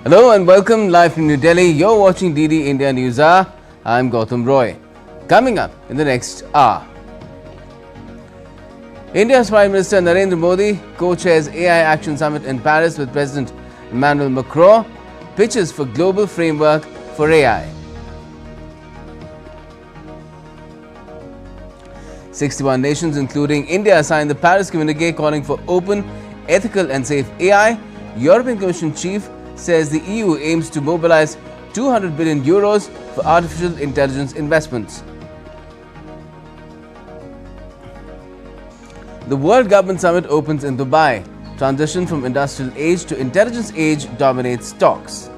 Hello and welcome live from New Delhi. You're watching DD India News Hour. I'm Gautam Roy. Coming up in the next hour, India's Prime Minister Narendra Modi co-chairs AI Action Summit in Paris with President Emmanuel Macron, pitches for global framework for AI. 61 nations, including India, signed the Paris Communique calling for open, ethical and safe AI. European Commission chief says the EU aims to mobilize 200 billion euros for artificial intelligence investments. The World Government Summit opens in Dubai. Transition from industrial age to intelligence age dominates talks.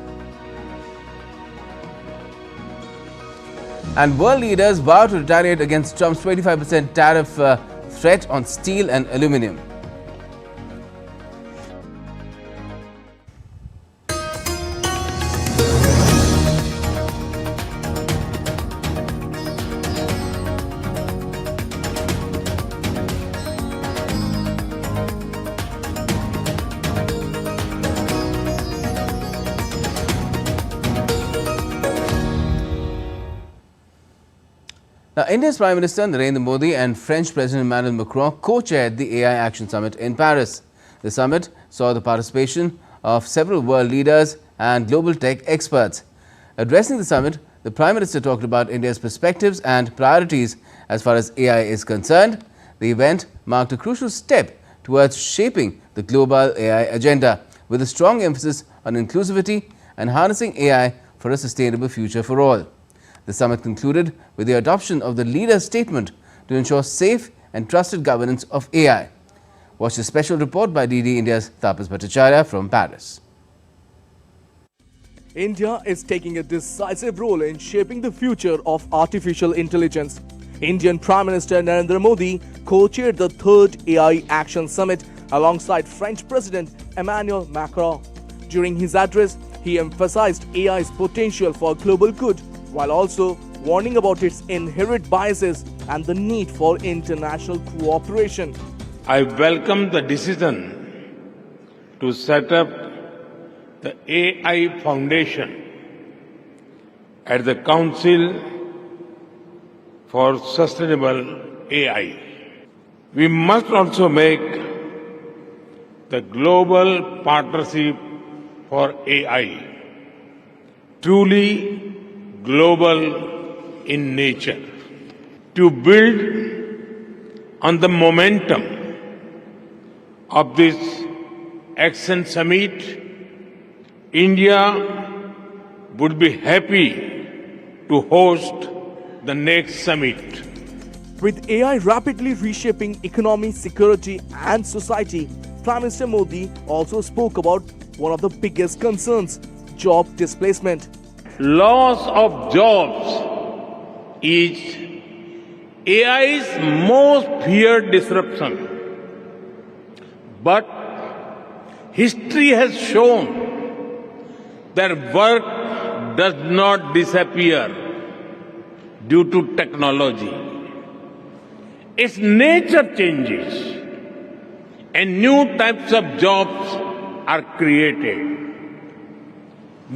And world leaders vow to retaliate against Trump's 25% tariff threat on steel and aluminium. Now, India's Prime Minister Narendra Modi and French President Emmanuel Macron co-chaired the AI Action Summit in Paris. The summit saw the participation of several world leaders and global tech experts. Addressing the summit, the Prime Minister talked about India's perspectives and priorities as far as AI is concerned. The event marked a crucial step towards shaping the global AI agenda, with a strong emphasis on inclusivity and harnessing AI for a sustainable future for all. The summit concluded with the adoption of the leader's statement to ensure safe and trusted governance of AI. Watch the special report by DD India's Tapas Bhattacharya from Paris. India is taking a decisive role in shaping the future of artificial intelligence. Indian Prime Minister Narendra Modi co-chaired the third AI Action Summit alongside French President Emmanuel Macron. During his address, he emphasized AI's potential for global good, while also warning about its inherent biases and the need for international cooperation. I welcome the decision to set up the AI Foundation at the Council for Sustainable AI. We must also make the Global Partnership for AI truly global in nature. To build on the momentum of this Action Summit, India would be happy to host the next summit. With AI rapidly reshaping economy, security and society, Prime Minister Modi also spoke about one of the biggest concerns: job displacement. Loss of jobs is AI's most feared disruption. But history has shown that work does not disappear due to technology. Its nature changes and new types of jobs are created.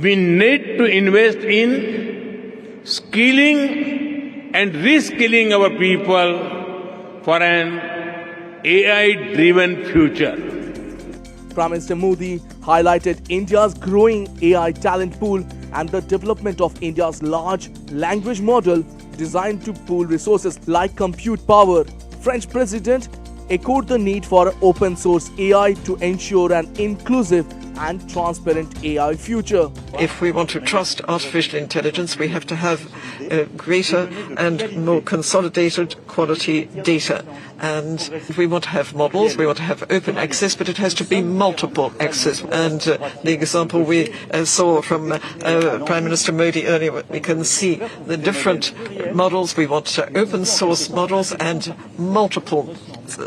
We need to invest in skilling and reskilling our people for an AI-driven future. Prime Minister Modi highlighted India's growing AI talent pool and the development of India's large language model designed to pool resources like compute power. French President echoed the need for open source AI to ensure an inclusive and transparent AI future. If we want to trust artificial intelligence, we have to have greater and more consolidated quality data. And we want to have models, we want to have open access, but it has to be multiple access. And the example we saw from Prime Minister Modi earlier, we can see the different models. We want open source models and multiple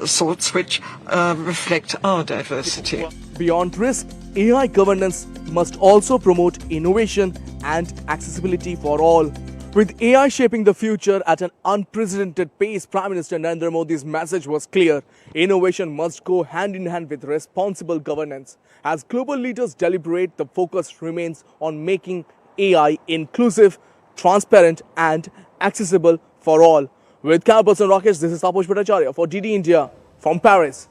sorts which reflect our diversity. Beyond risk, AI governance must also promote innovation and accessibility for all. With AI shaping the future at an unprecedented pace, Prime Minister Narendra Modi's message was clear. Innovation must go hand in hand with responsible governance. As global leaders deliberate, the focus remains on making AI inclusive, transparent and accessible for all. With camera person Rakesh, this is Taposh Bhattacharya for DD India from Paris.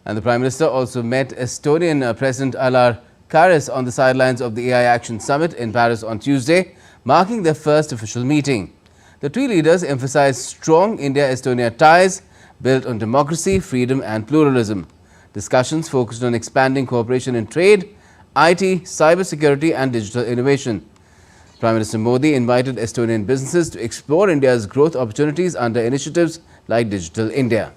And the Prime Minister also met Estonian President Alar Karis on the sidelines of the AI Action Summit in Paris on Tuesday, marking their first official meeting. The two leaders emphasized strong India-Estonia ties built on democracy, freedom and pluralism. Discussions focused on expanding cooperation in trade, IT, cybersecurity and digital innovation. Prime Minister Modi invited Estonian businesses to explore India's growth opportunities under initiatives like Digital India.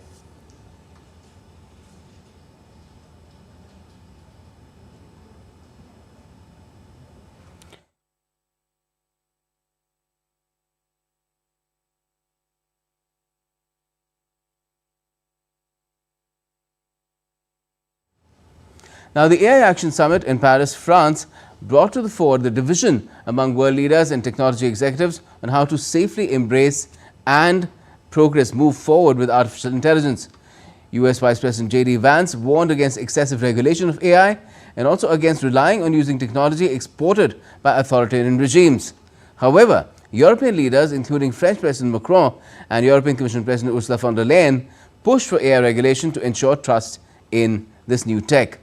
Now, the AI Action Summit in Paris, France, brought to the fore the division among world leaders and technology executives on how to safely embrace and move forward with artificial intelligence. US Vice President J.D. Vance warned against excessive regulation of AI and also against relying on using technology exported by authoritarian regimes. However, European leaders, including French President Macron and European Commission President Ursula von der Leyen, pushed for AI regulation to ensure trust in this new tech.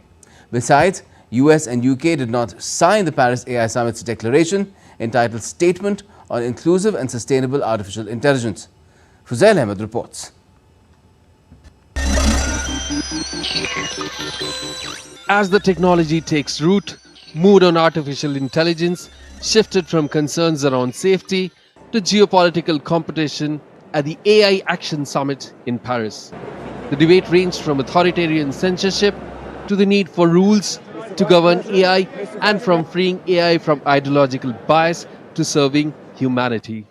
Besides, US and UK did not sign the Paris AI Summit's declaration entitled Statement on Inclusive and Sustainable Artificial Intelligence. Fuzail Ahmed reports. As the technology takes root, mood on artificial intelligence shifted from concerns around safety to geopolitical competition at the AI Action Summit in Paris. The debate ranged from authoritarian censorship to the need for rules to govern AI and from freeing AI from ideological bias to serving humanity.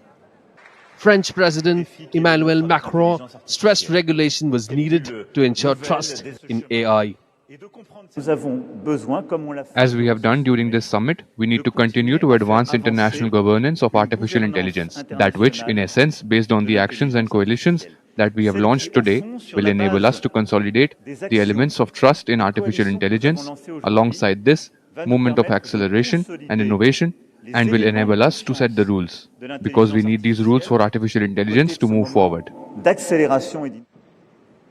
French President Emmanuel Macron stressed regulation was needed to ensure trust in AI. As we have done during this summit, we need to continue to advance international governance of artificial intelligence, that which, in essence, based on the actions and coalitions that we have launched today, will enable us to consolidate the elements of trust in artificial intelligence. Alongside this, movement of acceleration and innovation, and will enable us to set the rules, because we need these rules for artificial intelligence to move forward.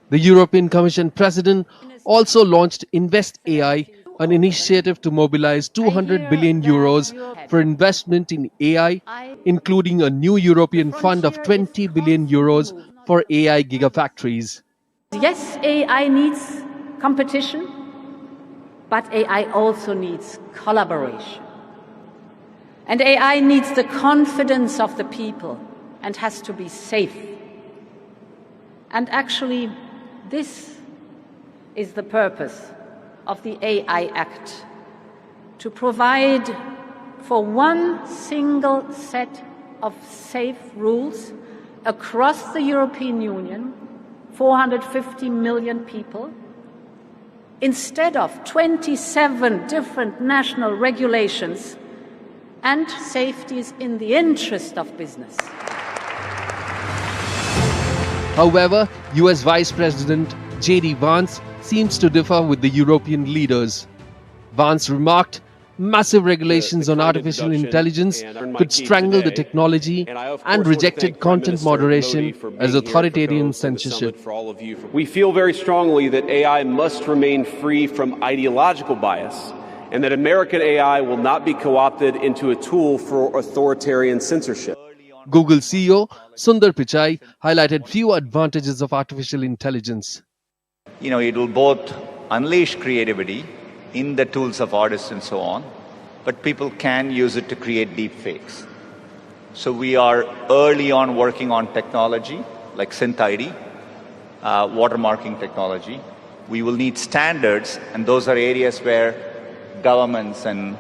The European Commission President also launched Invest AI, an initiative to mobilize 200 billion euros for investment in AI, including a new European fund of 20 billion euros for AI gigafactories. Yes, AI needs competition, but AI also needs collaboration. And AI needs the confidence of the people and has to be safe. And actually, this is the purpose of the AI Act, to provide for one single set of safe rules across the European Union, 450 million people, instead of 27 different national regulations, and safety is in the interest of business. However, US Vice President J.D. Vance seems to differ with the European leaders. Vance remarked, massive regulations on artificial intelligence could strangle the technology and rejected content moderation as authoritarian censorship. We feel very strongly that AI must remain free from ideological bias and that American AI will not be co-opted into a tool for authoritarian censorship. Google CEO Sundar Pichai highlighted few advantages of artificial intelligence. It will both unleash creativity in the tools of artists and so on, but people can use it to create deep fakes. So we are early on working on technology like SynthID, watermarking technology. We will need standards, and those are areas where governments and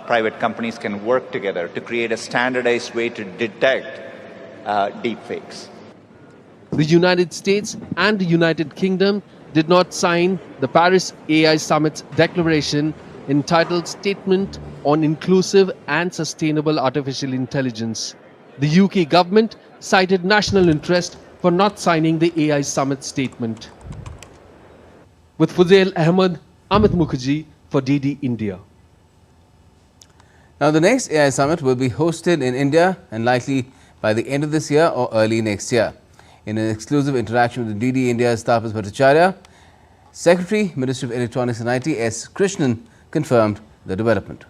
private companies can work together to create a standardized way to detect deep fakes. The United States and the United Kingdom did not sign the Paris AI Summit's declaration entitled Statement on Inclusive and Sustainable Artificial Intelligence. The UK government cited national interest for not signing the AI summit statement. With Fuzail Ahmed, Amit Mukherjee for DD India. Now, the next AI summit will be hosted in India and likely by the end of this year or early next year. In an exclusive interaction with DD India's Tapas Bhattacharya, Secretary, Ministry of Electronics and IT S. Krishnan confirmed the development.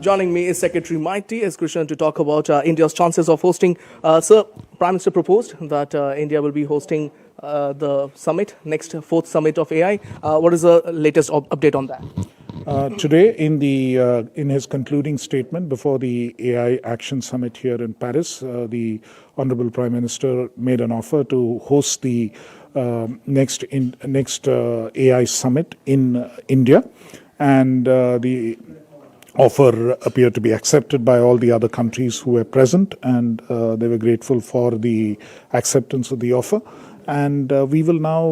Joining me is Secretary Mighty S. Krishnan to talk about India's chances of hosting. Sir, Prime Minister proposed that India will be hosting the summit, next fourth summit of AI. What is the latest update on that? Today, in his concluding statement before the AI Action Summit here in Paris, the Honorable Prime Minister made an offer to host the next AI Summit in India, and the offer appeared to be accepted by all the other countries who were present, and they were grateful for the acceptance of the offer. And we will now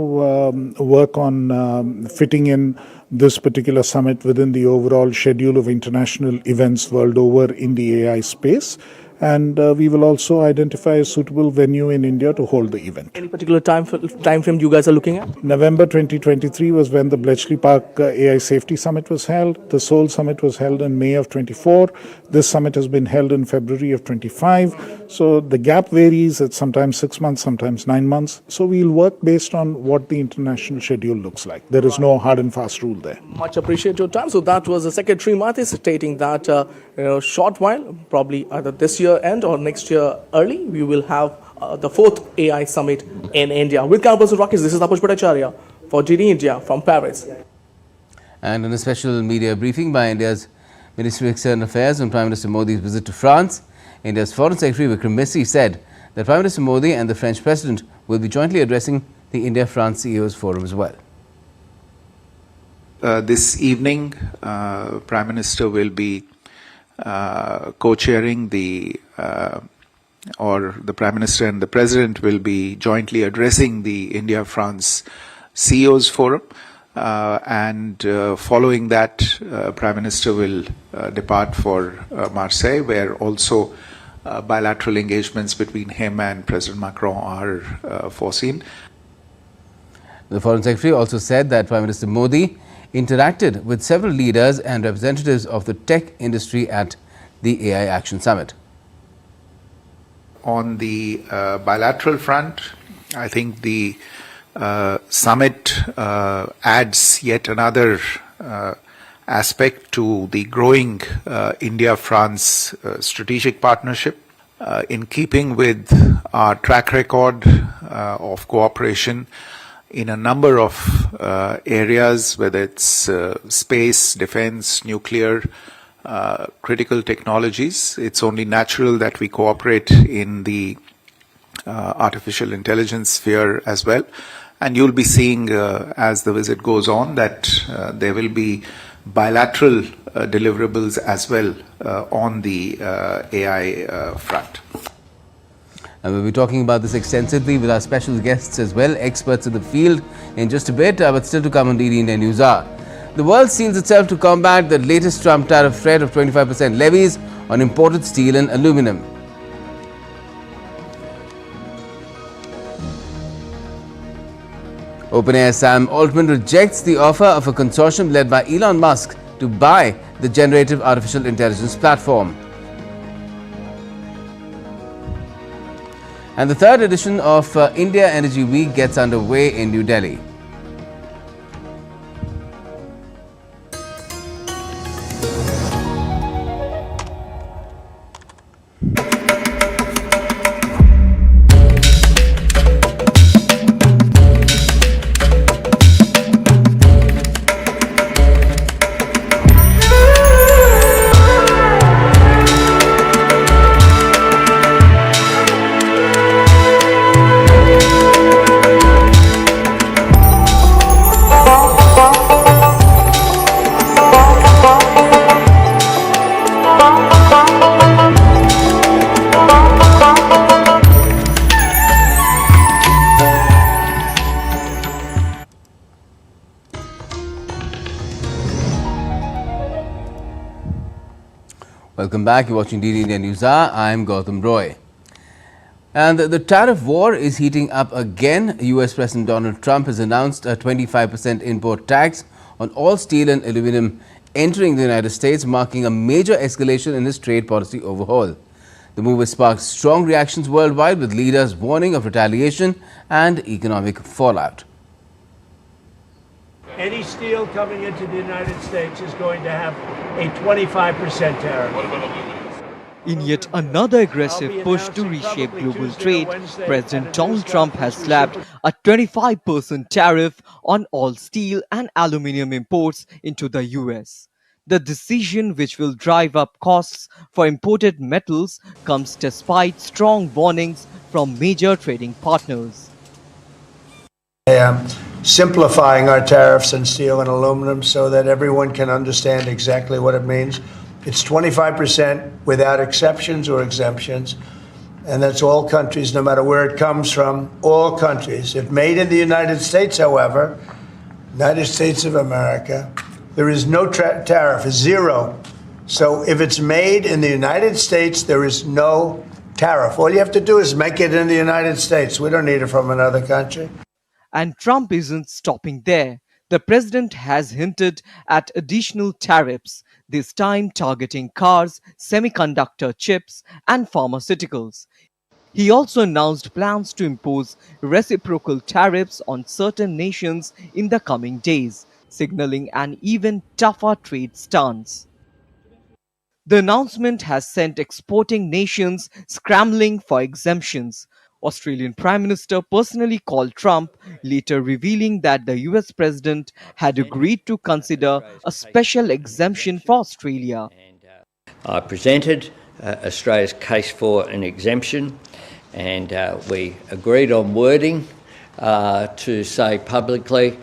work on fitting in this particular summit within the overall schedule of international events world over in the AI space. And we will also identify a suitable venue in India to hold the event. Any particular time frame you guys are looking at? November 2023 was when the Bletchley Park AI Safety Summit was held. The Seoul Summit was held in May of 24. This summit has been held in February of 25. So the gap varies. It's sometimes 6 months, sometimes 9 months. So we'll work based on what the international schedule looks like. There is no hard and fast rule there. Much appreciate your time. So that was the Secretary Mathis stating that short while, probably either this year end or next year early, we will have the fourth AI summit in India. With camera person Rakesh, this is Tapas Bhattacharya for DD India from Paris. And in a special media briefing by India's Ministry of External Affairs on Prime Minister Modi's visit to France, India's Foreign Secretary Vikram Misri said that Prime Minister Modi and the French President will be jointly addressing the India-France CEOs Forum as well. This evening, Prime Minister will be co-chairing or the Prime Minister and the President will be jointly addressing the India-France CEOs Forum, and following that, Prime Minister will depart for Marseille, where also bilateral engagements between him and President Macron are foreseen. The Foreign Secretary also said that Prime Minister Modi interacted with several leaders and representatives of the tech industry at the AI Action Summit. On the bilateral front, I think the summit adds yet another aspect to the growing India-France strategic partnership. In keeping with our track record of cooperation in a number of areas, whether it's space, defense, nuclear, critical technologies, it's only natural that we cooperate in the artificial intelligence sphere as well. And you'll be seeing as the visit goes on that there will be bilateral deliverables as well on the AI front. And we'll be talking about this extensively with our special guests as well, experts in the field, in just a bit, but still to come on DD India News Hour. The world steels itself to combat the latest Trump tariff threat of 25% levies on imported steel and aluminum. OpenAI Sam Altman rejects the offer of a consortium led by Elon Musk to buy the generative artificial intelligence platform. And the third edition of India Energy Week gets underway in New Delhi. Welcome back. You're watching DD India News Hour. I'm Gautam Roy. And the tariff war is heating up again. US President Donald Trump has announced a 25% import tax on all steel and aluminum entering the United States, marking a major escalation in his trade policy overhaul. The move has sparked strong reactions worldwide, with leaders warning of retaliation and economic fallout. Any steel coming into the United States is going to have a 25% tariff. In yet another aggressive push to reshape global trade, President Donald Trump has slapped a 25% tariff on all steel and aluminium imports into the US. The decision, which will drive up costs for imported metals, comes despite strong warnings from major trading partners. Simplifying our tariffs on steel and aluminum so that everyone can understand exactly what it means. It's 25% without exceptions or exemptions, and that's all countries, no matter where it comes from, all countries. If made in the United States, however, United States of America, there is no tariff, zero. So if it's made in the United States, there is no tariff. All you have to do is make it in the United States. We don't need it from another country. And Trump isn't stopping there. The president has hinted at additional tariffs, this time targeting cars, semiconductor chips, and pharmaceuticals. He also announced plans to impose reciprocal tariffs on certain nations in the coming days, signaling an even tougher trade stance. The announcement has sent exporting nations scrambling for exemptions. Australian Prime Minister personally called Trump, later revealing that the US President had agreed to consider a special exemption for Australia. I presented Australia's case for an exemption, and we agreed on wording to say publicly,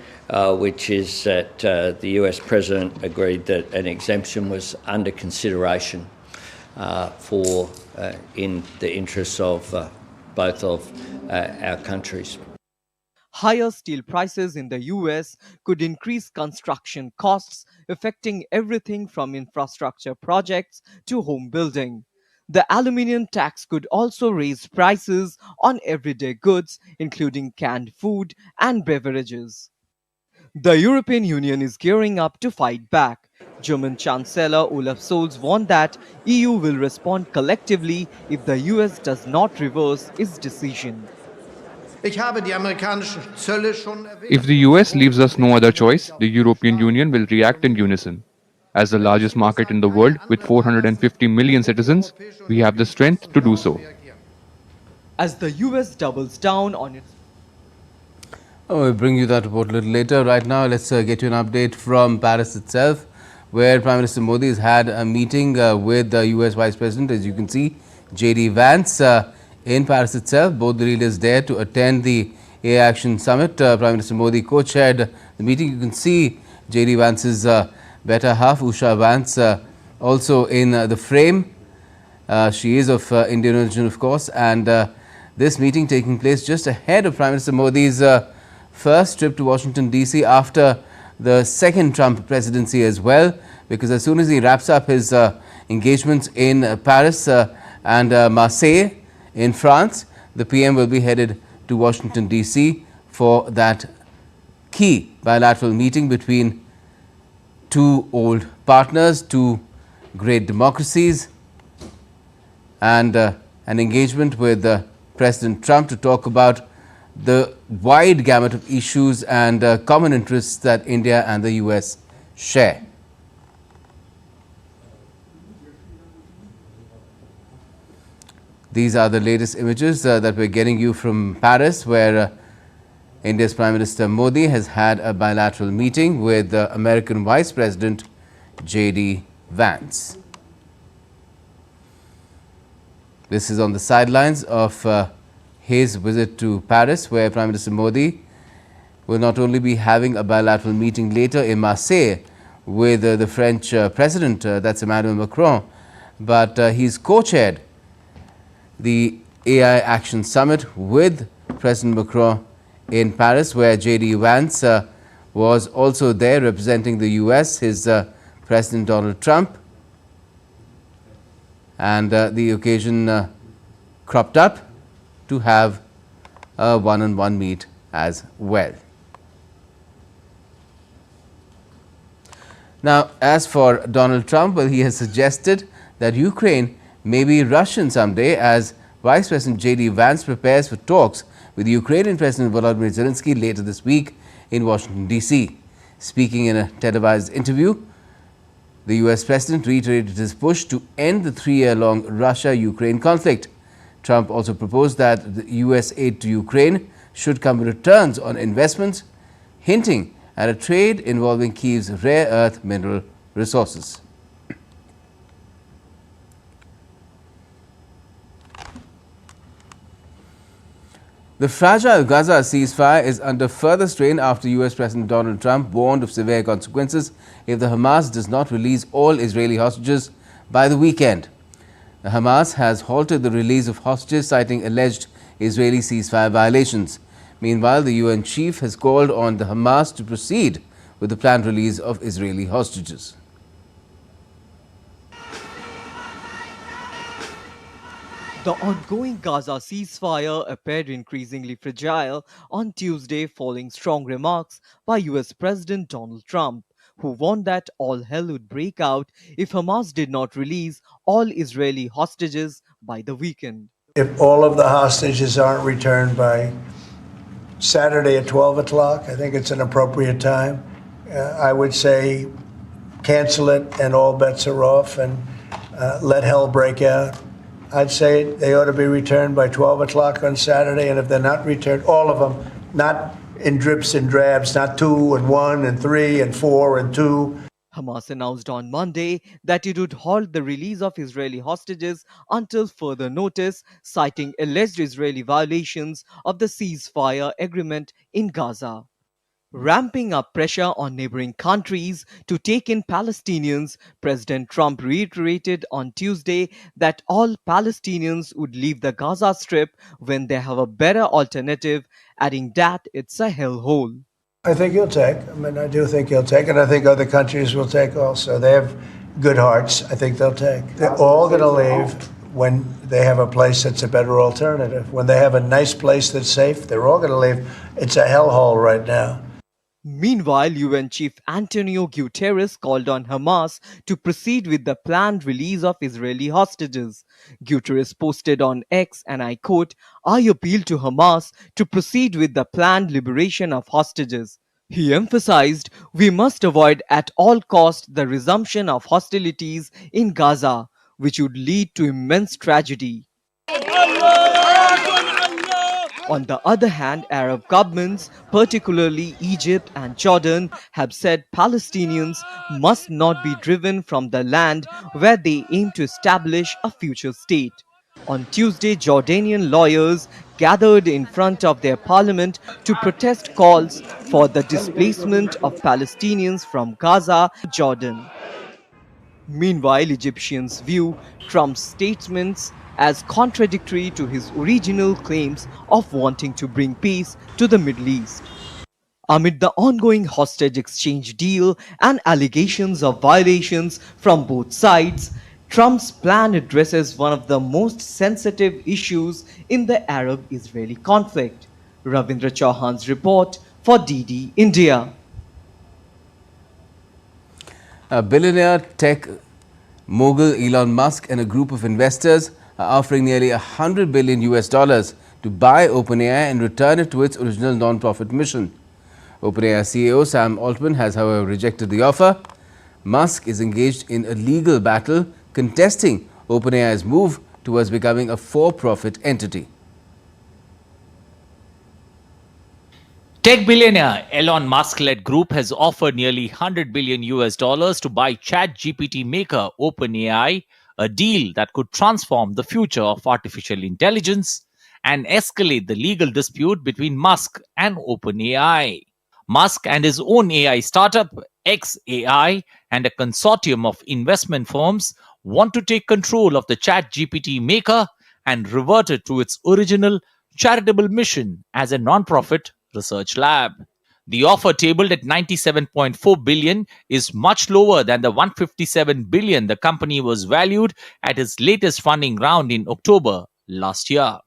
which is that the US President agreed that an exemption was under consideration in the interests of both of our countries. Higher steel prices in the US could increase construction costs, affecting everything from infrastructure projects to home building. The aluminium tax could also raise prices on everyday goods, including canned food and beverages. The European Union is gearing up to fight back. German Chancellor Olaf Scholz warned that EU will respond collectively if the US does not reverse its decision. If the US leaves us no other choice, the European Union will react in unison. As the largest market in the world with 450 million citizens, we have the strength to do so. As the US doubles down on its... We'll bring you that report a little later. Right now, let's get you an update from Paris itself, where Prime Minister Modi has had a meeting with the US Vice President, as you can see, J.D. Vance, in Paris itself. Both the leaders there to attend the AI Action Summit. Prime Minister Modi co-chaired the meeting. You can see J.D. Vance's better half, Usha Vance, also in the frame. She is of Indian origin, of course, and this meeting taking place just ahead of Prime Minister Modi's first trip to Washington, D.C. after the second Trump presidency as well, because as soon as he wraps up his engagements in Paris and Marseille in France, the PM will be headed to Washington, D.C. for that key bilateral meeting between two old partners, two great democracies, and an engagement with President Trump to talk about the wide gamut of issues and common interests that India and the US share. These are the latest images that we're getting you from Paris, where India's Prime Minister Modi has had a bilateral meeting with American Vice President J.D. Vance. This is on the sidelines of his visit to Paris, where Prime Minister Modi will not only be having a bilateral meeting later in Marseille with the French President, that's Emmanuel Macron, but he's co-chaired the AI Action Summit with President Macron in Paris, where J.D. Vance was also there representing the US, his President Donald Trump, and the occasion cropped up to have a one-on-one meet as well. Now, as for Donald Trump, well, he has suggested that Ukraine may be Russian someday as Vice President J.D. Vance prepares for talks with Ukrainian President Volodymyr Zelensky later this week in Washington, D.C. Speaking in a televised interview, the U.S. President reiterated his push to end the 3-year-long Russia-Ukraine conflict. Trump also proposed that the U.S. aid to Ukraine should come with returns on investments, hinting at a trade involving Kyiv's rare earth mineral resources. The fragile Gaza ceasefire is under further strain after U.S. President Donald Trump warned of severe consequences if the Hamas does not release all Israeli hostages by the weekend. The Hamas has halted the release of hostages, citing alleged Israeli ceasefire violations. Meanwhile, the UN chief has called on the Hamas to proceed with the planned release of Israeli hostages. The ongoing Gaza ceasefire appeared increasingly fragile on Tuesday following strong remarks by US President Donald Trump, who warned that all hell would break out if Hamas did not release all Israeli hostages by the weekend. If all of the hostages aren't returned by Saturday at 12 o'clock, I think it's an appropriate time. I would say cancel it and all bets are off and let hell break out. I'd say they ought to be returned by 12 o'clock on Saturday, and if they're not returned, all of them, not in drips and drabs, not 2 and 1 and 3 and 4 and 2. Hamas announced on Monday that it would halt the release of Israeli hostages until further notice, citing alleged Israeli violations of the ceasefire agreement in Gaza. Ramping up pressure on neighboring countries to take in Palestinians, President Trump reiterated on Tuesday that all Palestinians would leave the Gaza Strip when they have a better alternative, adding that it's a hellhole. I think he'll take. I do think he'll take, and I think other countries will take also. They have good hearts. I think they'll take. They're all going to leave when they have a place that's a better alternative. When they have a nice place that's safe, they're all going to leave. It's a hellhole right now. Meanwhile, UN Chief Antonio Guterres called on Hamas to proceed with the planned release of Israeli hostages. Guterres posted on X, and I quote, "I appeal to Hamas to proceed with the planned liberation of hostages." He emphasized, "We must avoid at all costs the resumption of hostilities in Gaza, which would lead to immense tragedy." On the other hand, Arab governments, particularly Egypt and Jordan, have said Palestinians must not be driven from the land where they aim to establish a future state. On Tuesday, Jordanian lawyers gathered in front of their parliament to protest calls for the displacement of Palestinians from Gaza to Jordan. Meanwhile, Egyptians view Trump's statements as contradictory to his original claims of wanting to bring peace to the Middle East. Amid the ongoing hostage exchange deal and allegations of violations from both sides, Trump's plan addresses one of the most sensitive issues in the Arab-Israeli conflict. Ravindra Chauhan's report for DD India. A billionaire tech mogul Elon Musk and a group of investors are offering nearly $100 billion to buy OpenAI and return it to its original non-profit mission. OpenAI CEO Sam Altman has, however, rejected the offer. Musk is engaged in a legal battle contesting OpenAI's move towards becoming a for-profit entity. Tech billionaire Elon Musk-led group has offered nearly $100 billion to buy ChatGPT maker OpenAI, a deal that could transform the future of artificial intelligence and escalate the legal dispute between Musk and OpenAI. Musk and his own AI startup, xAI, and a consortium of investment firms want to take control of the ChatGPT maker and revert it to its original charitable mission as a non-profit research lab. The offer, tabled at $97.4 billion, is much lower than the $157 billion the company was valued at its latest funding round in October last year.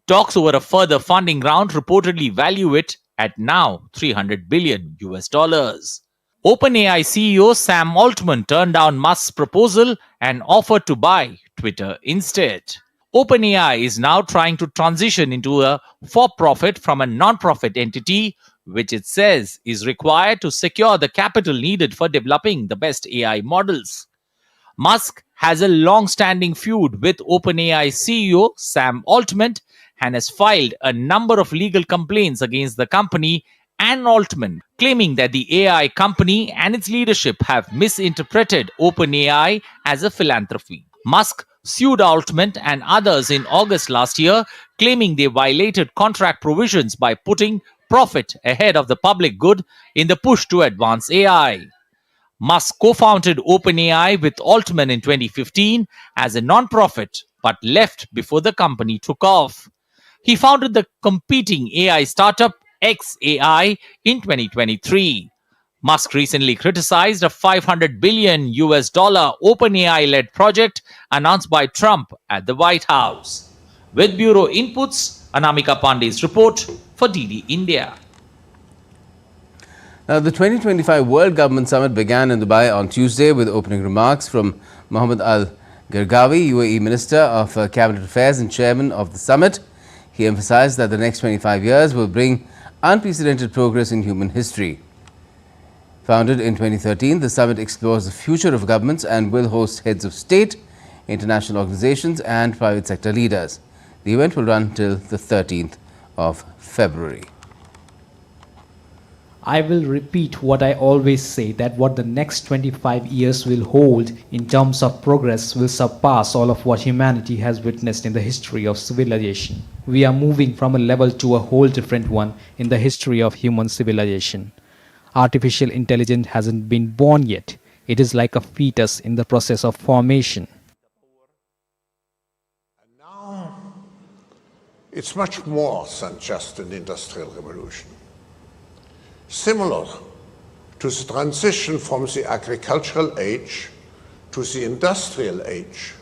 Talks over a further funding round reportedly value it at now $300 billion. OpenAI CEO Sam Altman turned down Musk's proposal and offered to buy Twitter instead. OpenAI is now trying to transition into a for-profit from a non-profit entity, which it says is required to secure the capital needed for developing the best AI models. Musk has a long-standing feud with OpenAI CEO Sam Altman and has filed a number of legal complaints against the company and Altman, claiming that the AI company and its leadership have misinterpreted OpenAI as a philanthropy. Musk sued Altman and others in August last year, claiming they violated contract provisions by putting profit ahead of the public good in the push to advance AI. Musk co-founded OpenAI with Altman in 2015 as a non-profit, but left before the company took off. He founded the competing AI startup xAI in 2023. Musk recently criticized a $500 billion OpenAI-led project announced by Trump at the White House. With Bureau Inputs, Anamika Pandey's report for DD India. Now, the 2025 World Government Summit began in Dubai on Tuesday with opening remarks from Mohammed Al Gergawi, UAE Minister of Cabinet Affairs and Chairman of the summit. He emphasized that the next 25 years will bring unprecedented progress in human history. Founded in 2013, the summit explores the future of governments and will host heads of state, international organizations and private sector leaders. The event will run till the 13th of February. I will repeat what I always say, that what the next 25 years will hold in terms of progress will surpass all of what humanity has witnessed in the history of civilization. We are moving from a level to a whole different one in the history of human civilization. Artificial intelligence hasn't been born yet. It is like a fetus in the process of formation. And now, it's much more than just an industrial revolution. Similar to the transition from the agricultural age to the industrial age,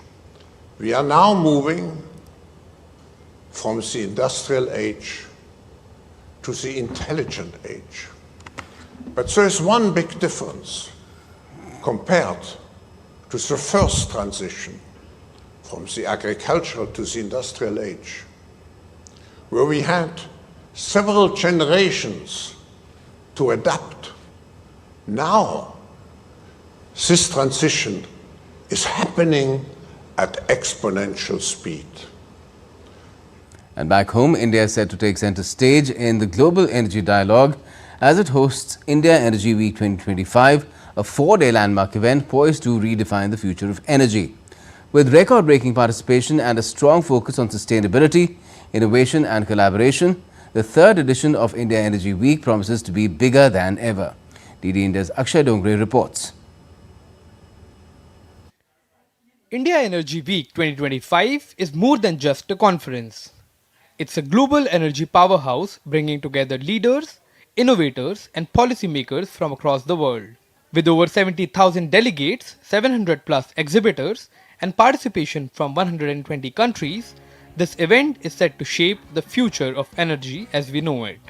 we are now moving from the industrial age to the intelligent age. But there is one big difference compared to the first transition from the agricultural to the industrial age, where we had several generations to adapt. Now, this transition is happening at exponential speed. And back home, India is set to take center stage in the global energy dialogue as it hosts India Energy Week 2025, a 4-day landmark event poised to redefine the future of energy. With record-breaking participation and a strong focus on sustainability, innovation and collaboration, the third edition of India Energy Week promises to be bigger than ever. DD India's Akshay Dongre reports. India Energy Week 2025 is more than just a conference. It's a global energy powerhouse bringing together leaders, innovators and policymakers from across the world. With over 70,000 delegates, 700 plus exhibitors and participation from 120 countries, this event is set to shape the future of energy as we know it.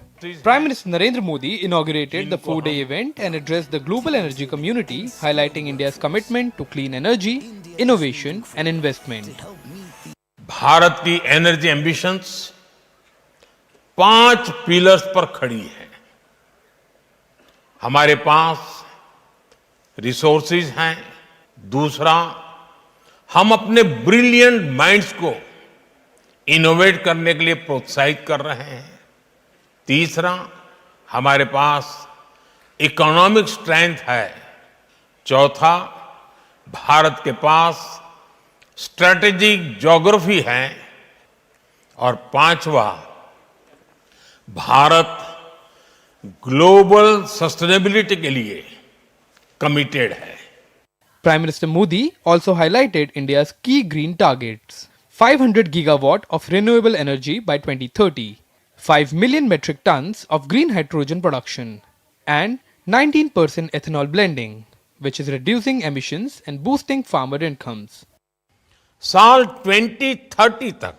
Prime Minister Narendra Modi inaugurated the 4-day event and addressed the global energy community, highlighting India's commitment to clean energy, innovation and investment. Bharat की energy ambitions 5 pillars पर खड़ी है। हमारे पास resources हैं। दूसरा, हम अपने brilliant minds को इनोवेट करने के लिए प्रोत्साहित कर रहे हैं। तीसरा, हमारे पास इकोनॉमिक स्ट्रेंथ है। चौथा, भारत के पास स्ट्रेटेजिक ज्योग्राफी है। और पांचवा, भारत ग्लोबल सस्टेनेबिलिटी के लिए कमिटेड है। Prime Minister Modi also highlighted India's key green targets: 500 gigawatt of renewable energy by 2030, 5 million metric tons of green hydrogen production, and 19% ethanol blending, which is reducing emissions and boosting farmer incomes. साल 2030 तक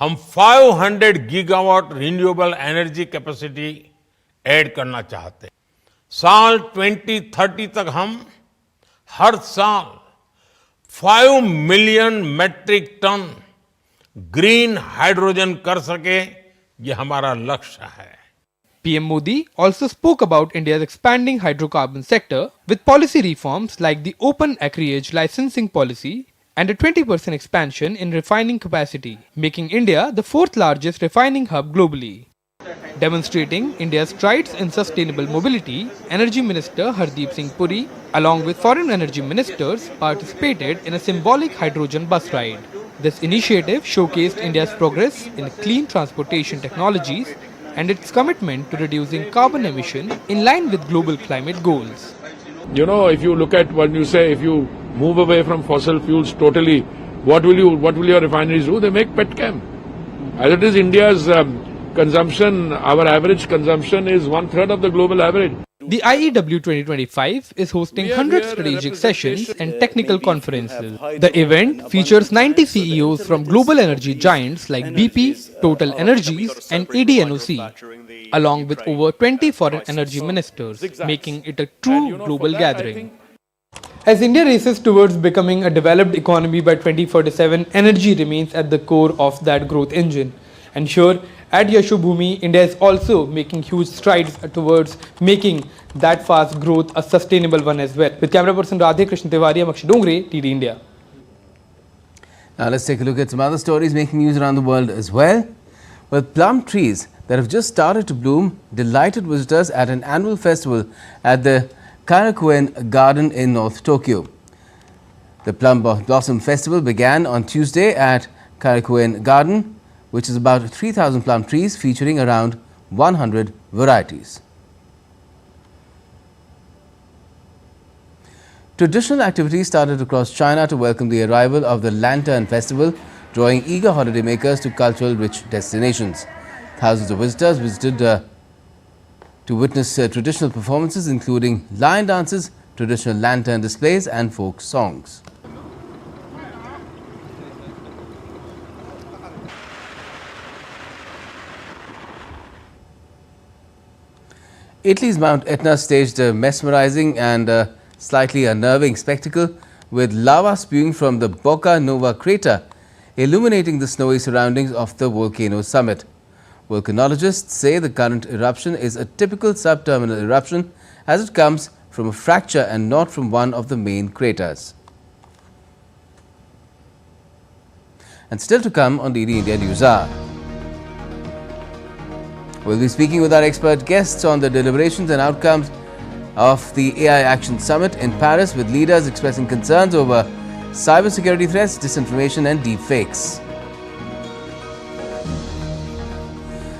हम 500 gigawatt renewable energy capacity add करना चाहते हैं। साल 2030 तक हम हर साल 5 million metric tonne green hydrogen कर सके, ये हमारा लक्ष्य है। PM Modi also spoke about India's expanding hydrocarbon sector with policy reforms like the open acreage licensing policy and a 20% expansion in refining capacity, making India the fourth largest refining hub globally. Demonstrating India's strides in sustainable mobility, Energy Minister Hardeep Singh Puri, along with foreign energy ministers, participated in a symbolic hydrogen bus ride. This initiative showcased India's progress in clean transportation technologies and its commitment to reducing carbon emission in line with global climate goals. You know, if you look at what you say, if you move away from fossil fuels totally, what will your refineries do? They make petchem. As it is, India's consumption, our average consumption is 1/3 of the global average. The IEW 2025 is hosting 100 strategic sessions and technical conferences. The event features 90 CEOs from global energy giants like BP, Total Energies and ADNOC, along with over 20 foreign energy ministers, making it a true global gathering. As India races towards becoming a developed economy by 2047, energy remains at the core of that growth engine. And sure, at Yashobhumi, India is also making huge strides towards making that fast growth a sustainable one as well. With camera person Radhe Krishna Tiwari, I'm Akshay Dongre, TD India. Now let's take a look at some other stories making news around the world as well. Well, plum trees that have just started to bloom delighted visitors at an annual festival at the Karakuen Garden in North Tokyo. The Plum Blossom Festival began on Tuesday at Karakuen Garden, which is about 3,000 plum trees featuring around 100 varieties. Traditional activities started across China to welcome the arrival of the Lantern Festival, drawing eager holidaymakers to cultural-rich destinations. Thousands of visitors visited to witness traditional performances including lion dances, traditional lantern displays and folk songs. Italy's Mount Etna staged a mesmerizing and slightly unnerving spectacle with lava spewing from the Bocca Nova crater, illuminating the snowy surroundings of the volcano summit. Volcanologists say the current eruption is a typical subterminal eruption as it comes from a fracture and not from one of the main craters. And still to come on DD India News Hour. We'll be speaking with our expert guests on the deliberations and outcomes of the AI Action Summit in Paris, with leaders expressing concerns over cybersecurity threats, disinformation and deepfakes.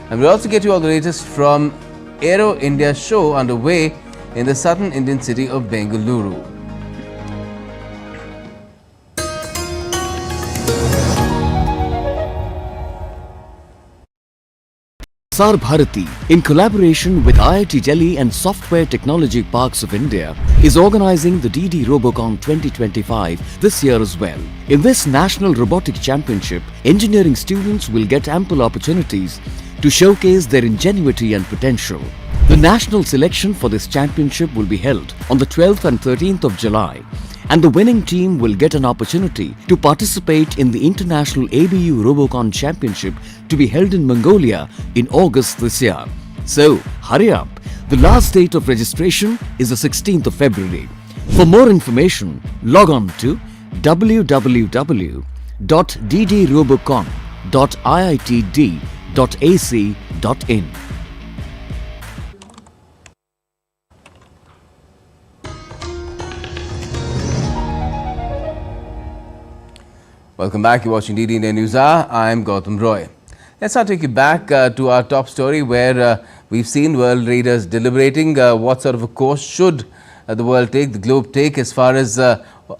And we'll also get you all the latest from Aero India show underway in the southern Indian city of Bengaluru. Prasar Bharati, in collaboration with IIT Delhi and Software Technology Parks of India, is organizing the DD Robocon 2025 this year as well. In this National Robotic Championship, engineering students will get ample opportunities to showcase their ingenuity and potential. The national selection for this championship will be held on the 12th and 13th of July, and the winning team will get an opportunity to participate in the International ABU Robocon Championship to be held in Mongolia in August this year. So, hurry up. The last date of registration is the 16th of February. For more information, log on to www.ddrobocon.iitd.ac.in. Welcome back. You're watching DD India News Hour. I'm Gautam Roy. Let's now take you back to our top story, where we've seen world leaders deliberating what sort of a course should the world take, the globe take, as far as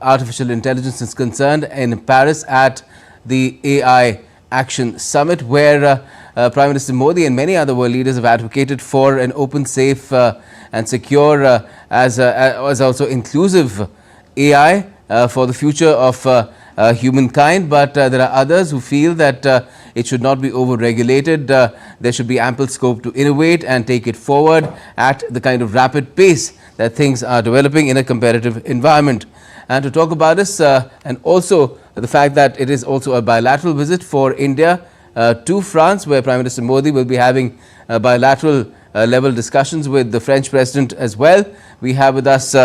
artificial intelligence is concerned in Paris at the AI Action Summit, where Prime Minister Modi and many other world leaders have advocated for an open, safe and secure as also inclusive AI for the future of humankind. But there are others who feel that it should not be over-regulated. There should be ample scope to innovate and take it forward at the kind of rapid pace that things are developing in a competitive environment. And to talk about this and also the fact that it is also a bilateral visit for India to France, where Prime Minister Modi will be having bilateral level discussions with the French President as well. We have with us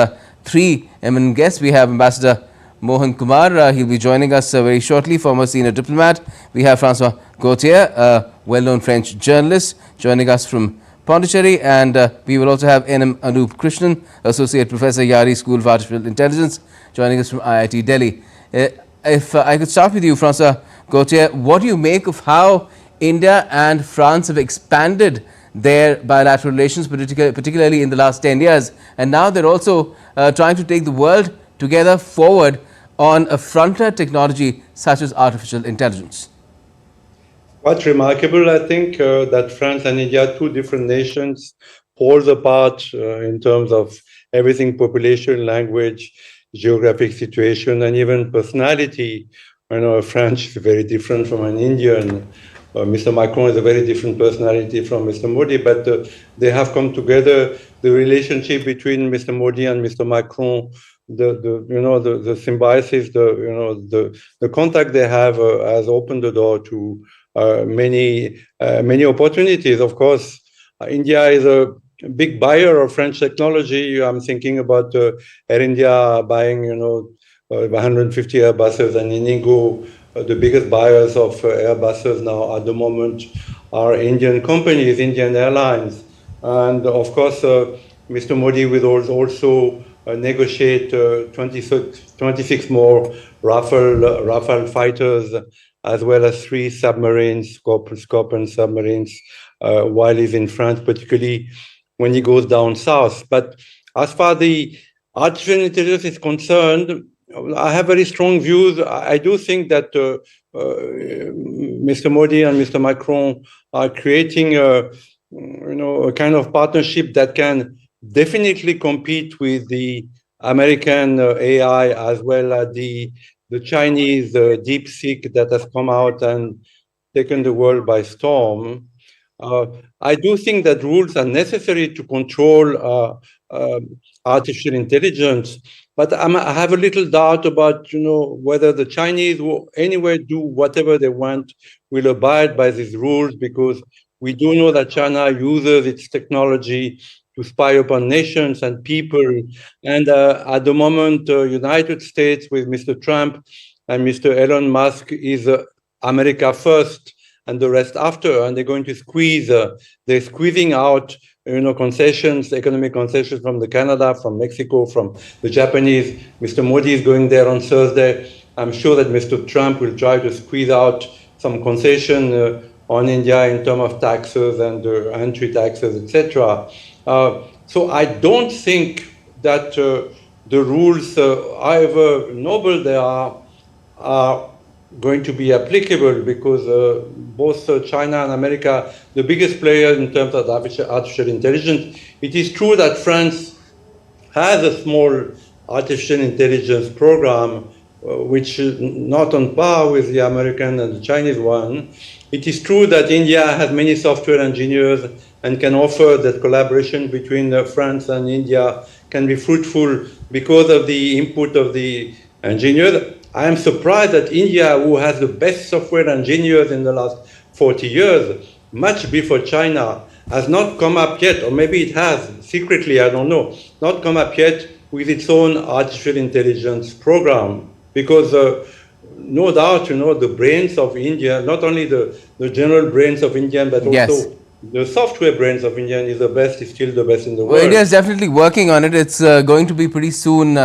three eminent guests. We have Ambassador Mohan Kumar. He'll be joining us very shortly, former senior diplomat. We have Francois Gautier, a well-known French journalist, joining us from Pondicherry, and we will also have N.M. Anup Krishnan, Associate Professor, Yari School of Artificial Intelligence, joining us from IIT Delhi. If I could start with you, Francois Gautier, what do you make of how India and France have expanded their bilateral relations, particularly in the last 10 years, and now they're also trying to take the world together forward on a frontier technology such as artificial intelligence? Quite remarkable, I think, that France and India, two different nations, poles apart in terms of everything: population, language, geographic situation, and even personality. I know a French is very different from an Indian. Mr. Macron is a very different personality from Mr. Modi, but they have come together. The relationship between Mr. Modi and Mr. Macron, the symbiosis, the contact they have has opened the door to many opportunities. Of course, India is a big buyer of French technology. I'm thinking about Air India buying, 150 Airbuses, and Indigo, the biggest buyers of Airbuses now at the moment are Indian companies, Indian airlines. And of course, Mr. Modi will also negotiate 26 more Rafale fighters, as well as 3 submarines, Scorpion submarines, while he's in France, particularly when he goes down south. But as far as the artificial intelligence is concerned, I have very strong views. I do think that Mr. Modi and Mr. Macron are creating a kind of partnership that can definitely compete with the American AI, as well as the Chinese DeepSeek that has come out and taken the world by storm. I do think that rules are necessary to control artificial intelligence, but I have a little doubt about, whether the Chinese will anyway do whatever they want, will abide by these rules, because we do know that China uses its technology to spy upon nations and people. And at the moment, United States with Mr. Trump and Mr. Elon Musk is America first and the rest after, and they're going to squeeze. They're squeezing out, concessions, economic concessions from the Canada, from Mexico, from the Japanese. Mr. Modi is going there on Thursday. I'm sure that Mr. Trump will try to squeeze out some concession on India in terms of taxes and entry taxes, etc. So I don't think that the rules, however noble they are going to be applicable, because both China and America, the biggest players in terms of artificial intelligence. It is true that France has a small artificial intelligence program, which is not on par with the American and the Chinese one. It is true that India has many software engineers and can offer that collaboration between France and India can be fruitful because of the input of the engineers. I am surprised that India, who has the best software engineers in the last 40 years, much before China, has not come up yet, or maybe it has, secretly, I don't know, not come up yet with its own artificial intelligence program. Because no doubt, the brains of India, not only the general brains of India, but also the software brains of India is still the best in the world. Well, India is definitely working on it. It's going to be pretty soon,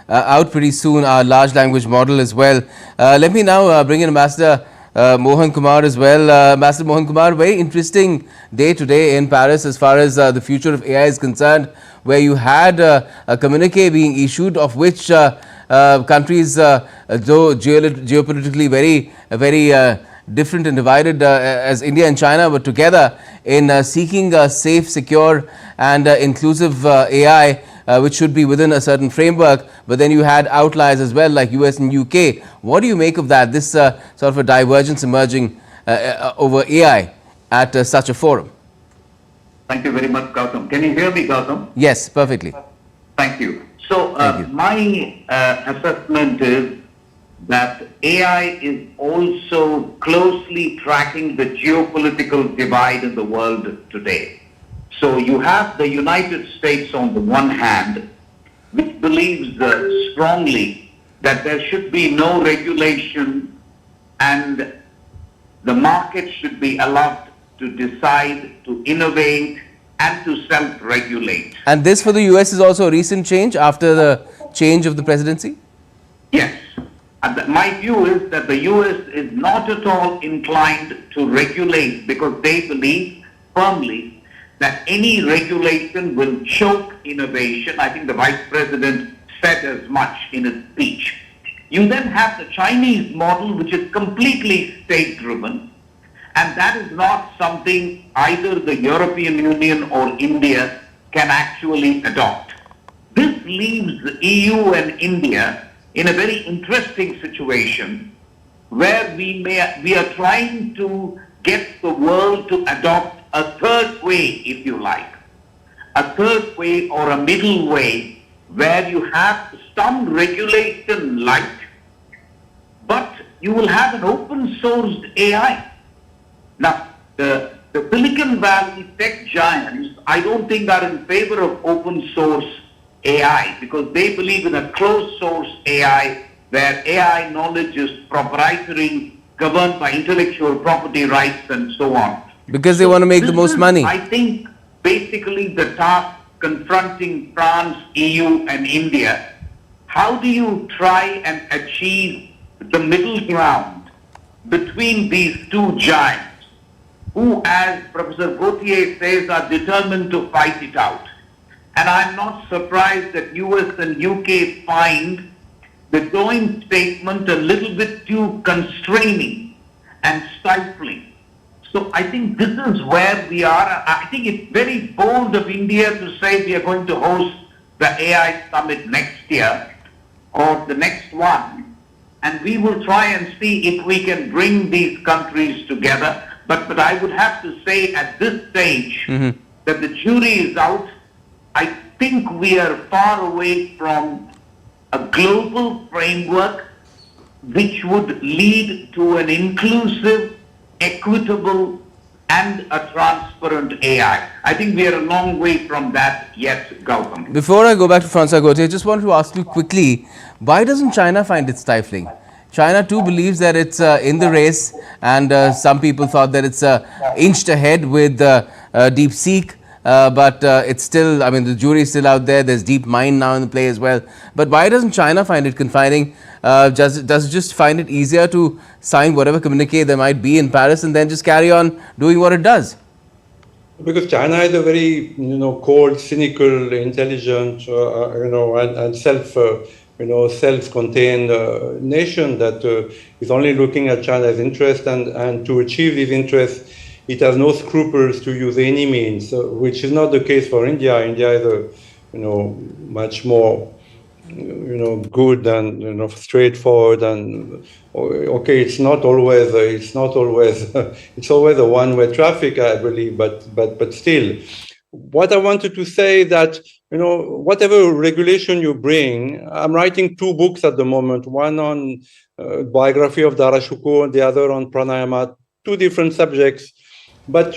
out pretty soon, our large language model as well. Let me now bring in Ambassador Mohan Kumar as well. Ambassador Mohan Kumar, very interesting day today in Paris as far as the future of AI is concerned, where you had a communique being issued, of which countries, though geopolitically very different and divided as India and China, were together in seeking a safe, secure and inclusive AI, which should be within a certain framework. But then you had outliers as well, like US and UK. What do you make of that, this sort of a divergence emerging over AI at such a forum? Thank you very much, Gautam. Can you hear me, Gautam? Yes, perfectly. Thank you. So my assessment is that AI is also closely tracking the geopolitical divide in the world today. So you have the United States on the one hand, which believes strongly that there should be no regulation and the market should be allowed to decide, to innovate, and to self-regulate. And this for the US is also a recent change after the change of the presidency? Yes. My view is that the US is not at all inclined to regulate because they believe firmly that any regulation will choke innovation. I think the Vice President said as much in his speech. You then have the Chinese model, which is completely state-driven, and that is not something either the European Union or India can actually adopt. This leaves the EU and India in a very interesting situation where we are trying to get the world to adopt a third way, if you like, a third way or a middle way where you have some regulation light, but you will have an open sourced AI. Now, the Silicon Valley tech giants, I don't think are in favor of open source AI because they believe in a closed source AI where AI knowledge is proprietary, governed by intellectual property rights and so on. Because they want to make the most money. I think basically the task confronting France, EU and India. How do you try and achieve the middle ground between these two giants who, as Professor Gautier says, are determined to fight it out? And I'm not surprised that US and UK find the joint statement a little bit too constraining and stifling. So I think this is where we are. I think it's very bold of India to say we are going to host the AI summit next year or the next one. And we will try and see if we can bring these countries together. But I would have to say at this stage that the jury is out. I think we are far away from a global framework which would lead to an inclusive, equitable, and a transparent AI. I think we are a long way from that yet, Gautam. Before I go back to Prasar Bharati, I just wanted to ask you quickly, why doesn't China find it stifling? China too believes that it's in the race, and some people thought that it's inched ahead with DeepSeek. But it's still, I mean, the jury is still out there. There's DeepMind now in the play as well. But why doesn't China find it confining? Does it just find it easier to sign whatever communique there might be in Paris and then just carry on doing what it does? Because China is a very, cold, cynical, intelligent, and self-contained nation that is only looking at China's interest, and to achieve these interests, it has no scruples to use any means, which is not the case for India. India is much more, good and straightforward, and okay, it's always it's always a one-way traffic, I believe, but still, what I wanted to say that whatever regulation you bring, I'm writing 2 books at the moment, one on biography of Darashuko and the other on pranayama, 2 different subjects. But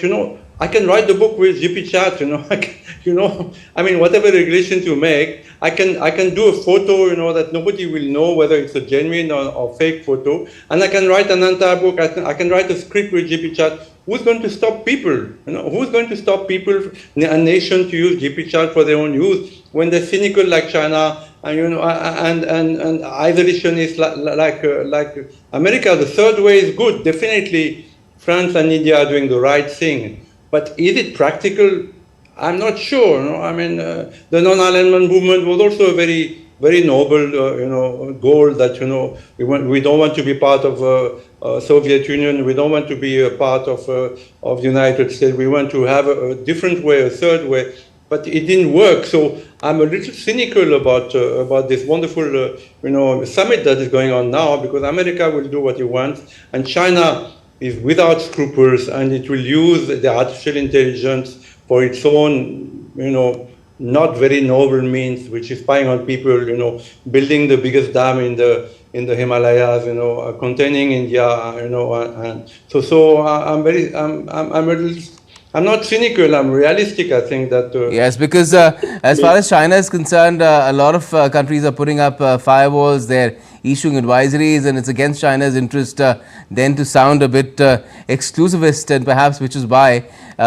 I can write the book with GP chat. I mean, whatever regulations you make, I can do a photo, that nobody will know whether it's a genuine or fake photo, and I can write an entire book. I can write a script with GP chat. Who's going to stop people? Who's going to stop people, a nation, to use GP chat for their own use when they're cynical like China and and isolationist like America? The third way is good, definitely. France and India are doing the right thing, but is it practical? I'm not sure. I mean, the non-alignment movement was also a very, very noble, goal that we don't want to be part of Soviet Union. We don't want to be a part of the United States. We want to have a different way, a third way, but it didn't work. So I'm a little cynical about this wonderful, summit that is going on now, because America will do what it wants, and China is without scruples, and it will use the artificial intelligence for its own, not very noble means, which is spying on people, building the biggest dam in the Himalayas, containing India, and so I'm not cynical. I'm realistic. I think that yes, because as far as China is concerned, a lot of countries are putting up firewalls. They're issuing advisories, and it's against China's interest then to sound a bit exclusivist, and perhaps which is why,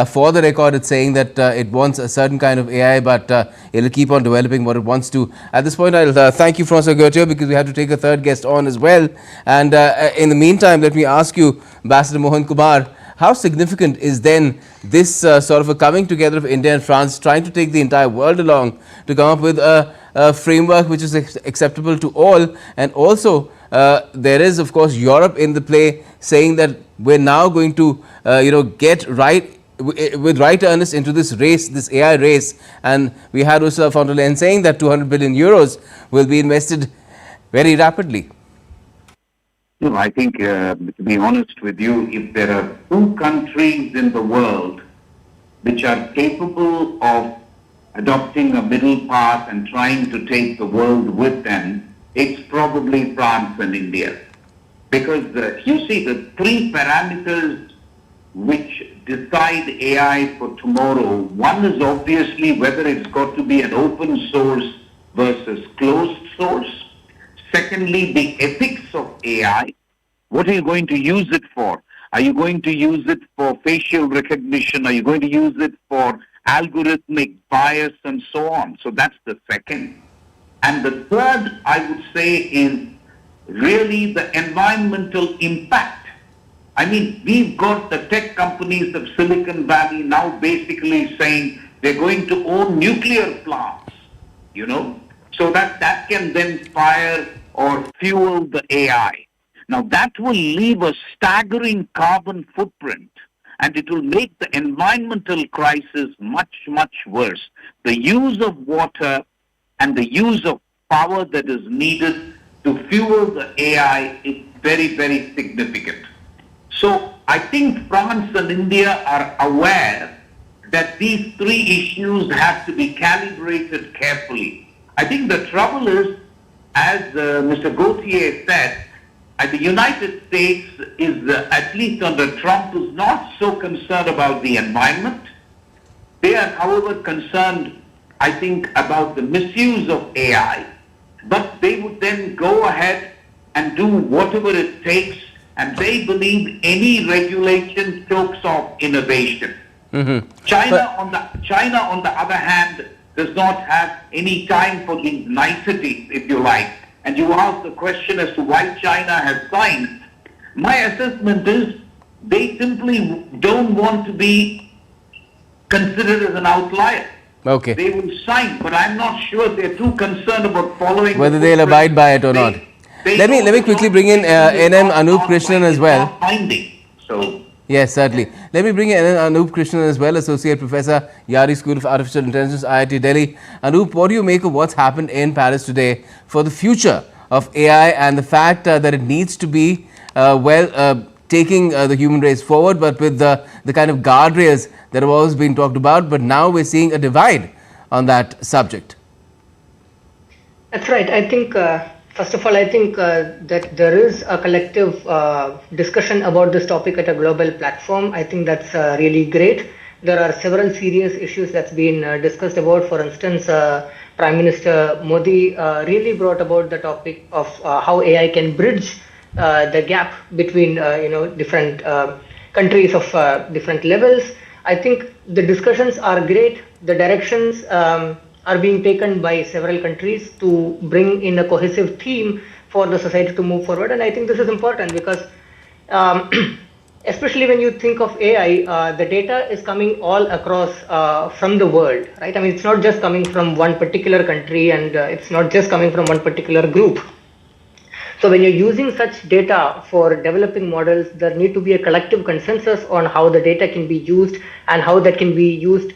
for the record, it's saying that it wants a certain kind of AI, but it'll keep on developing what it wants to. At this point, I'll thank you, Prasar Bharati, because we have to take a third guest on as well. And in the meantime, let me ask you, Ambassador Mohan Kumar, how significant is then this sort of a coming together of India and France, trying to take the entire world along to come up with a framework which is acceptable to all? And also, there is, of course, Europe in the play, saying that we're now going to, get right with right earnest into this race, this AI race. And we had Ursula von der Leyen saying that 200 billion euros will be invested very rapidly. No, I think, to be honest with you, if there are two countries in the world which are capable of adopting a middle path and trying to take the world with them, it's probably France and India. Because you see, the three parameters which decide AI for tomorrow, one is obviously whether it's got to be an open source versus closed source. Secondly, the ethics of AI. What are you going to use it for? Are you going to use it for facial recognition? Are you going to use it for algorithmic bias and so on? So that's the second. And the third, I would say, is really the environmental impact. I mean, we've got the tech companies of Silicon Valley now basically saying they're going to own nuclear plants, so that can then fire or fuel the AI. Now that will leave a staggering carbon footprint, and it will make the environmental crisis much, much worse. The use of water and the use of power that is needed to fuel the AI is very, very significant. So I think France and India are aware that these three issues have to be calibrated carefully. I think the trouble is, as Mr. Gauthier said, the United States is, at least under Trump, is not so concerned about the environment. They are, however, concerned, I think, about the misuse of AI, but they would then go ahead and do whatever it takes, and they believe any regulation chokes off innovation. China, on the other hand, does not have any time for these niceties, if you like. And you ask the question as to why China has signed. My assessment is they simply don't want to be considered as an outlier. Okay. They will sign, but I'm not sure they're too concerned about following whether they'll abide by it or not. Let me quickly bring in NM Anup Krishnan as well. So yes, certainly. Let me bring in Anup Krishnan as well, Associate Professor, Yari School of Artificial Intelligence, IIT Delhi. Anup, what do you make of what's happened in Paris today for the future of AI and the fact that it needs to be, taking the human race forward, but with the kind of guardrails that have always been talked about, but now we're seeing a divide on that subject? That's right. I think, first of all, I think that there is a collective discussion about this topic at a global platform. I think that's really great. There are several serious issues that's been discussed about. For instance, Prime Minister Modi really brought about the topic of how AI can bridge the gap between different countries of different levels. I think the discussions are great. The directions are being taken by several countries to bring in a cohesive theme for the society to move forward. And I think this is important because especially when you think of AI, the data is coming all across from the world, right? I mean, it's not just coming from one particular country, and it's not just coming from one particular group. So when you're using such data for developing models, there need to be a collective consensus on how the data can be used and how that can be used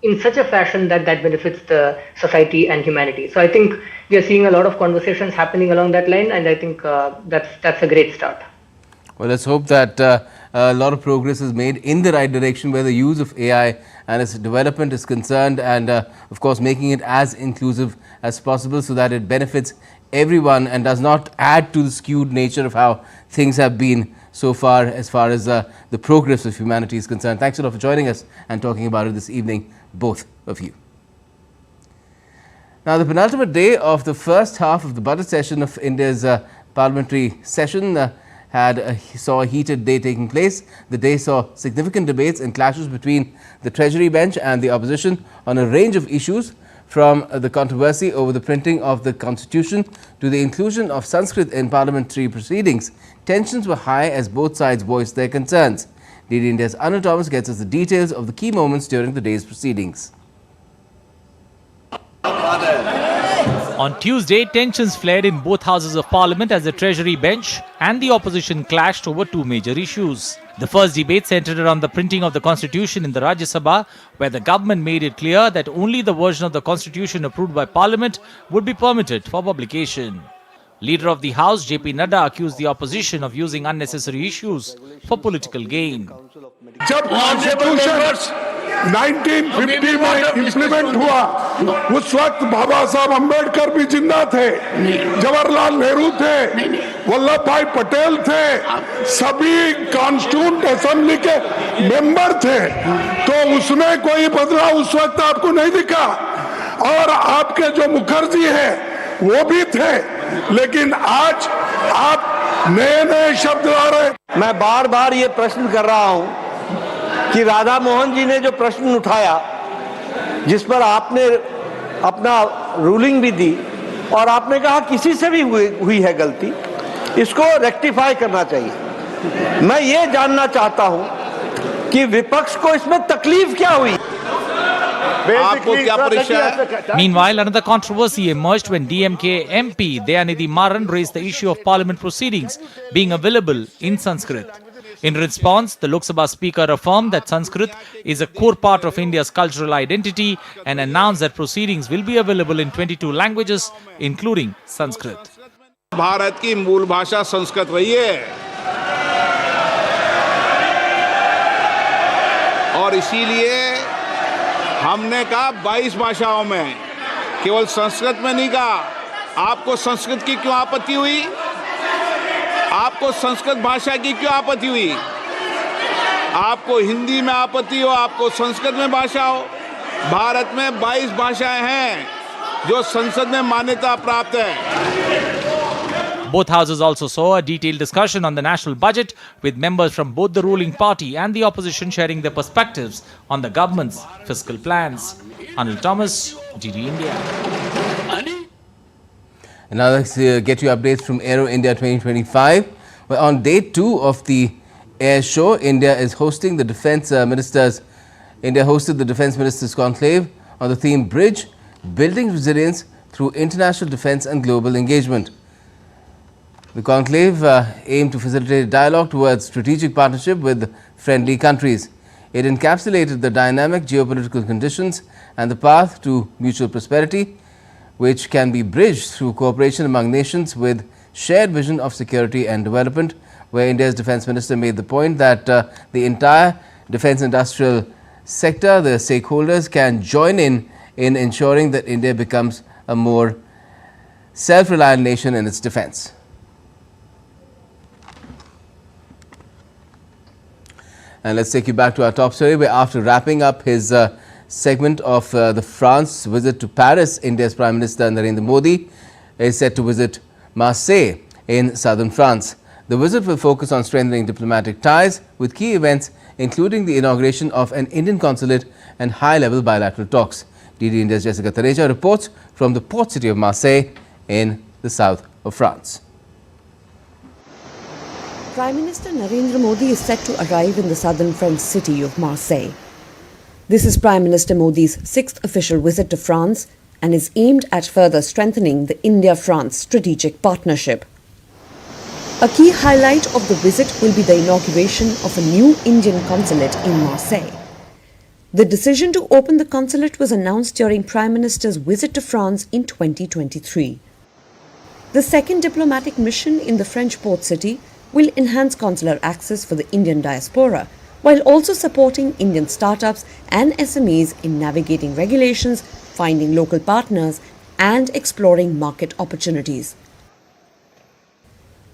in such a fashion that benefits the society and humanity. So I think we are seeing a lot of conversations happening along that line, and I think that's a great start. Well, let's hope that a lot of progress is made in the right direction where the use of AI and its development is concerned, and of course making it as inclusive as possible so that it benefits everyone and does not add to the skewed nature of how things have been so far as the progress of humanity is concerned. Thanks a lot for joining us and talking about it this evening, both of you. Now, the penultimate day of the first half of the budget session of India's parliamentary session saw a heated day taking place. The day saw significant debates and clashes between the Treasury bench and the opposition on a range of issues, from the controversy over the printing of the Constitution to the inclusion of Sanskrit in parliamentary proceedings. Tensions were high as both sides voiced their concerns. DD India's Anil Thomas gets us the details of the key moments during the day's proceedings. On Tuesday, tensions flared in both houses of parliament as the Treasury bench and the opposition clashed over two major issues. The first debate centered around the printing of the Constitution in the Rajya Sabha, where the government made it clear that only the version of the Constitution approved by Parliament would be permitted for publication. Leader of the House, JP Nadda, accused the opposition of using unnecessary issues for political gain. जब constitution 1950 में implement हुआ, उस वक्त बाबा साहब अम्बेडकर भी जिंदा थे, जवाहरलाल नेहरू थे, वल्लभ भाई पटेल थे, सभी कॉन्स्टिट्यूंट असेंबली के मेंबर थे, तो उसमें कोई बदलाव उस वक्त आपको नहीं दिखा। और आपके जो मुखर्जी है वो भी थे, लेकिन आज आप नए नए शब्द ला रहे। मैं बार बार ये प्रश्न कर रहा हूं कि राधा मोहन जी ने जो प्रश्न उठाया, जिस पर आपने अपना रूलिंग भी दी और आपने कहा किसी से भी हुई है गलती, इसको रेक्टिफाई करना चाहिए। मैं ये जानना चाहता हूं कि विपक्ष को इसमें तकलीफ क्या हुई। Meanwhile, another controversy emerged when DMK MP Dayanidhi Maran raised the issue of parliament proceedings being available in Sanskrit. In response, the Lok Sabha Speaker affirmed that Sanskrit is a core part of India's cultural identity and announced that proceedings will be available in 22 languages, including Sanskrit. Bharat की मूल भाषा संस्कृत रही है और इसीलिए हमने कहा 22 भाषाओं में, केवल संस्कृत में नहीं कहा। आपको संस्कृत की क्यों आपत्ति हुई? आपको संस्कृत भाषा की क्यों आपत्ति हुई? आपको हिंदी में आपत्ति हो, आपको संस्कृत में भाषा हो। भारत में 22 भाषाएं हैं जो संसद में मान्यता प्राप्त है। Both houses also saw a detailed discussion on the national budget, with members from both the ruling party and the opposition sharing their perspectives on the government's fiscal plans. Anil Thomas, DD India. And now let's get you updates from Aero India 2025. Well, on day 2 of the air show, India hosted the Defence Ministers Conclave on the theme Bridge, Building Resilience through International Defence and Global Engagement. The conclave aimed to facilitate dialogue towards strategic partnership with friendly countries. It encapsulated the dynamic geopolitical conditions and the path to mutual prosperity, which can be bridged through cooperation among nations with shared vision of security and development, where India's Defence Minister made the point that the entire defence industrial sector, the stakeholders, can join in ensuring that India becomes a more self-reliant nation in its defence. And let's take you back to our top story, where after wrapping up his segment of the France visit to Paris, India's Prime Minister Narendra Modi is set to visit Marseille in southern France. The visit will focus on strengthening diplomatic ties with key events including the inauguration of an Indian consulate and high-level bilateral talks. DD India's Jessica Tareja reports from the port city of Marseille in the south of France. Prime Minister Narendra Modi is set to arrive in the southern French city of Marseille. This is Prime Minister Modi's 6th official visit to France and is aimed at further strengthening the India-France strategic partnership. A key highlight of the visit will be the inauguration of a new Indian consulate in Marseille. The decision to open the consulate was announced during Prime Minister's visit to France in 2023. The second diplomatic mission in the French port city will enhance consular access for the Indian diaspora, while also supporting Indian startups and SMEs in navigating regulations, finding local partners, and exploring market opportunities.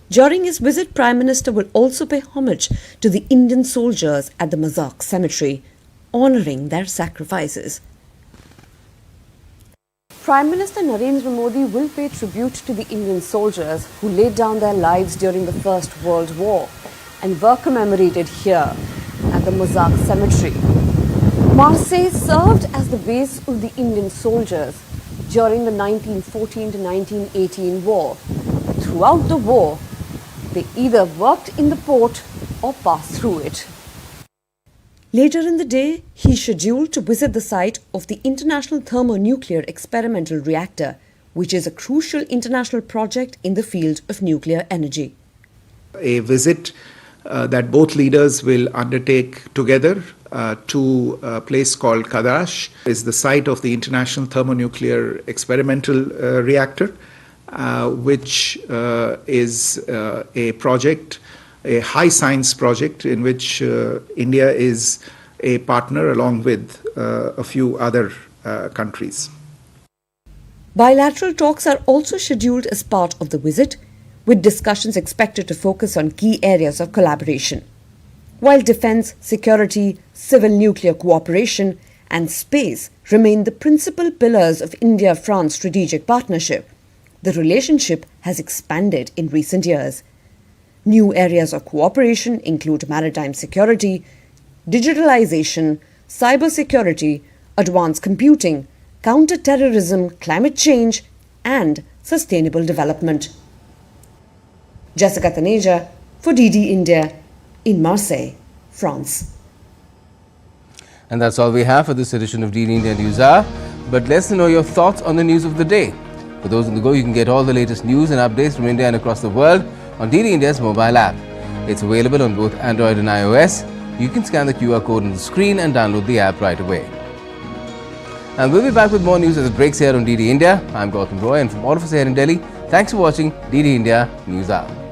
During his visit, Prime Minister will also pay homage to the Indian soldiers at the Mazak cemetery, honouring their sacrifices. Prime Minister Narendra Modi will pay tribute to the Indian soldiers who laid down their lives during the First World War and were commemorated here at the Mazak cemetery. Marseille served as the base of the Indian soldiers during the 1914 to 1918 war. Throughout the war, they either worked in the port or passed through it. Later in the day, he is scheduled to visit the site of the International Thermonuclear Experimental Reactor, which is a crucial international project in the field of nuclear energy. A visit that both leaders will undertake together to a place called Kadash is the site of the International Thermonuclear Experimental Reactor, which is a project, a high science project in which India is a partner along with a few other countries. Bilateral talks are also scheduled as part of the visit, with discussions expected to focus on key areas of collaboration. While defence, security, civil nuclear cooperation and space remain the principal pillars of India-France strategic partnership, the relationship has expanded in recent years. New areas of cooperation include maritime security, digitalization, cybersecurity, advanced computing, counter-terrorism, climate change, and sustainable development. Jessica Taneja for DD India in Marseille, France. And that's all we have for this edition of DD India News Hour. But let's know your thoughts on the news of the day. For those on the go, you can get all the latest news and updates from India and across the world on DD India's mobile app. It's available on both Android and iOS. You can scan the QR code on the screen and download the app right away. And we'll be back with more news as it breaks here on DD India. I'm Gautam Roy, and from all of us here in Delhi, thanks for watching DD India News Hour.